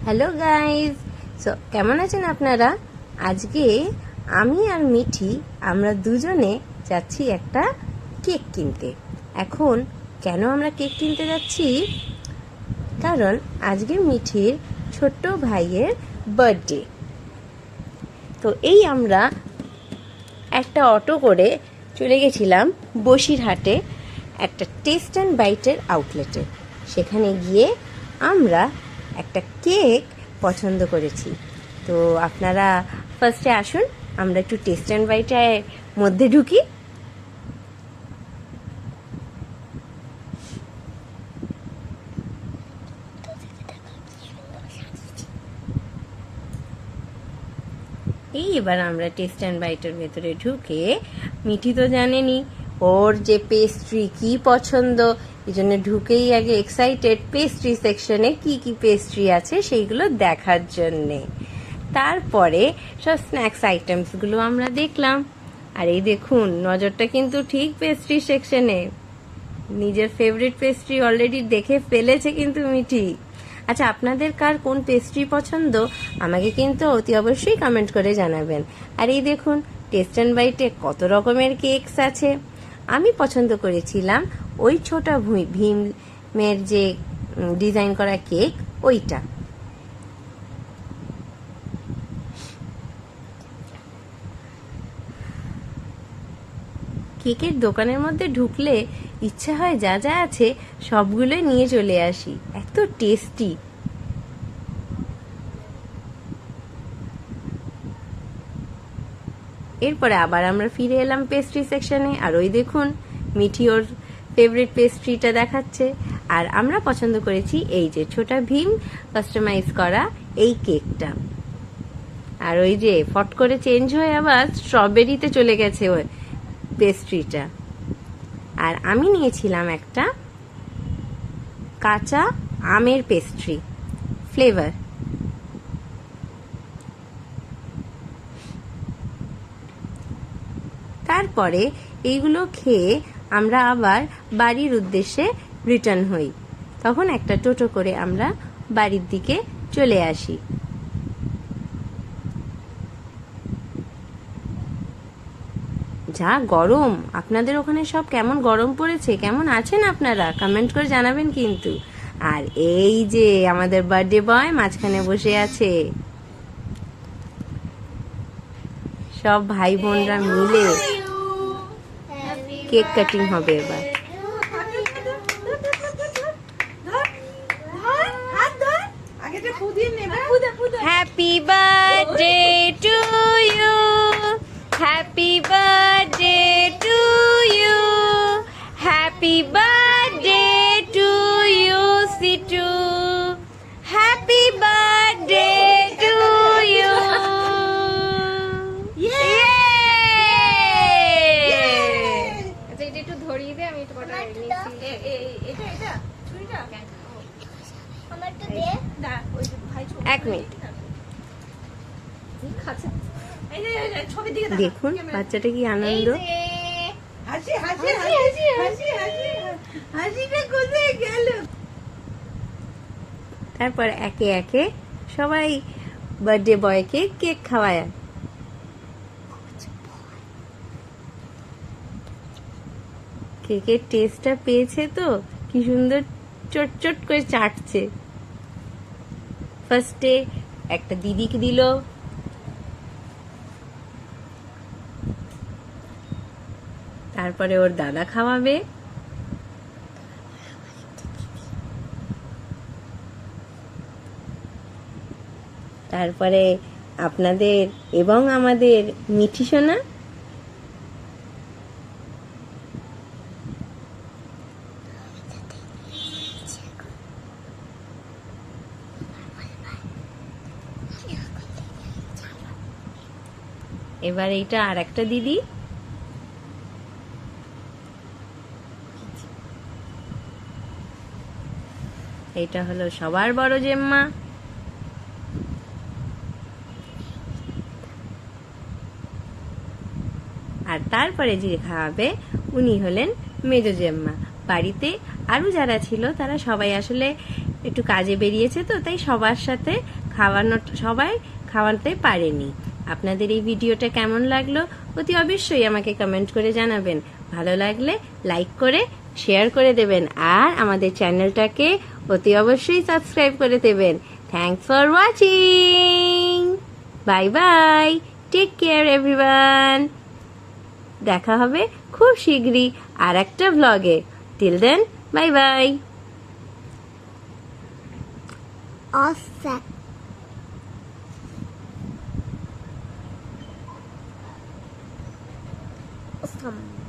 Hello guys, কেমন আছেন আপনারা? আজকে আমি আর মিঠি আমরা দুজনে যাচ্ছি একটা কেক কিনতে। এখন কেন আমরা কেক কিনতে যাচ্ছি? কারণ আজকে মিঠির ছোট্ট ভাইয়ের বার্থডে। তো এই আমরা একটা অটো করে চলে গেছিলাম বসিরহাটে একটা টেস্ট অ্যান্ড বাইটের আউটলেটে। সেখানে গিয়ে আমরা একটা কেক পছন্দ করেছি। তো আপনারা ফার্স্টে আসুন, আমরা একটু টেস্ট অ্যান্ড বাইটের মধ্যে ঢুকি। এবার আমরা টেস্ট অ্যান্ড বাইটের ভেতরে ঢুকে, মিঠি তো জানেনি ওর যে পেস্ট্রি কি পছন্দ, এই জন্য ঢুকেই আগে এক্সাইটেড পেস্ট্রি সেকশনে কি কি পেস্ট্রি আছে সেইগুলো দেখার জন্যে। তারপরে সব স্ন্যাক্স আইটেমসগুলো আমরা দেখলাম। আর এই দেখুন, নজরটা কিন্তু ঠিক পেস্ট্রি সেকশনে। নিজের ফেভারিট পেস্ট্রি অলরেডি দেখে ফেলেছে কিন্তু মিঠি। আচ্ছা, আপনাদের কার কোন পেস্ট্রি পছন্দ আমাকে কিন্তু অতি অবশ্যই কমেন্ট করে জানাবেন। আর এই দেখুন, টেস্ট অ্যান্ড বাইটে কত রকমের কেকস আছে। আমি পছন্দ করেছিলাম ওই ছোট ভীমের যে ডিজাইন করা কেক, ওইটা। কেকের দোকানের মধ্যে ঢুকলে ইচ্ছা হয় যা যা আছে সবগুলো নিয়ে চলে আসি, এত টেস্টি। এরপরে আবার আমরা ফিরে এলাম পেস্ট্রি সেকশনে। আর ওই দেখুন, মিঠি ওর ফেভারিট পেস্ট্রিটা দেখাচ্ছে। আর আমরা পছন্দ করেছি এই যে ছোটা ভীম কাস্টমাইজ করা এই কেকটা। আর ওই যে ফট করে চেঞ্জ হয়ে আবার স্ট্রবেরিতে চলে গেছে ওই পেস্ট্রিটা। আর আমি নিয়েছিলাম একটা কাঁচা আমের পেস্ট্রি ফ্লেভার। তারপরে এইগুলো খেয়ে আমরা আবার বাড়ির উদ্দেশ্যে রিটার্ন হই। তখন একটা টোটো করে আমরা বাড়ির দিকে চলে আসি। যা গরম! আপনাদের ওখানে সব কেমন গরম পড়েছে, কেমন আছেন আপনারা কমেন্ট করে জানাবেন কিন্তু। আর এই যে আমাদের বার্থডে বয় মাঝখানে বসে আছে। সব ভাই বোনরা মিলে কেক কাটিং হবে এবার। Happy birthday to you, happy birthday to you, happy birthday to you Situ, happy birthday to you. আচ্ছা, এটা একটু ধরিয়ে দে, আমি একটু কটা নিচ্ছি। এটা এটা ছুরিটা আমার একটু দে না। ওই ভাই এক মিনিট, খাচ্ছে। এই যে ছবির দিকে দেখুন বাচ্চাটা কি আনন্দ। হাসি হাসি হাসি হাসি হাসি হাসিটা কোথায় গেল? তারপর একে একে সবাই বার্থডে বয়কে কেক খাওয়ায়। কেকের টেস্টটা পেয়েছে তো কি সুন্দর চট চট করে চাটছে। ফার্স্টে একটা দিদিকে দিল, তারপরে ওর দাদা খাওয়াবে, তারপরে আপনাদের এবং আমাদের মিঠি সোনা। এবার এইটা আর একটা দিদি। এটা হলো সবার বড় জেম্মা। আর তারপরে যে খাওয়াবে উনি হলেন মেজো জেম্মা। বাড়িতে আরও যারা ছিল তারা সবাই আসলে একটু কাজে বেরিয়েছে, তো তাই সবার সাথে সবাই খাওয়াতে পারেনি। আপনাদের এই ভিডিওটা কেমন লাগলো অতি অবশ্যই আমাকে কমেন্ট করে জানাবেন। ভালো লাগলে লাইক করে শেয়ার করে দেবেন, আর আমাদের চ্যানেলটাকে অতি অবশ্যই সাবস্ক্রাইব করে দেবেন। Thanks for watching. Bye bye, take care everyone. দেখা হবে খুব শীঘ্রই আর একটা ব্লগে। Till then, bye bye. Awesome.